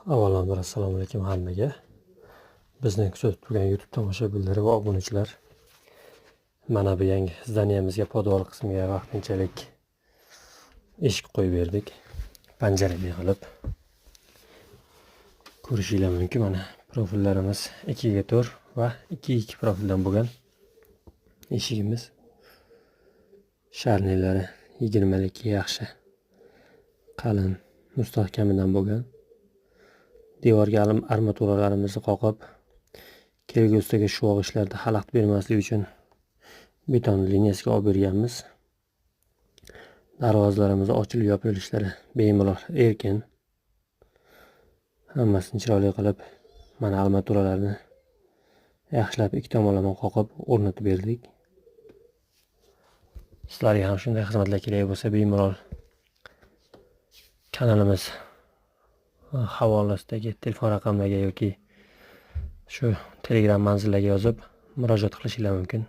Avvalambor assalomu alaykum hammaga. Bizni kuzatib turgan YouTube tomoshabinlari va obunachilar. Mana bu yangi zdaniyamizga podval qismiga vaqtinchalik eshik qo'yib berdik. Panjaraga qilib. Ko'rishingiz mumkin, mana profillarimiz 2x4 va 2x2 profildan bo'lgan eshigimiz. Sharnilari 20lik yaxshi qalin mustahkamidan bo'lgan. Devorga armaturalarimizni qoqib, kelgusidagi shuvoq ishlarida xalaqit bermaslik uchun beton liniyasiga olib berganmiz. Darvozalarimiz ochilib yopilishlari bemalol erkin. Hammasini chiroyli qilib, mana armaturalarni yaxshilab ikki tomonlama qoqib o'rnatib berdik. Sizlarga ham shunday xizmatlar kerak bo'lsa, bemalol kanalimiz havolasidagi telefon raqamlariga yoki shu Telegram manzillariga yozib murojaat qilishingiz mumkin.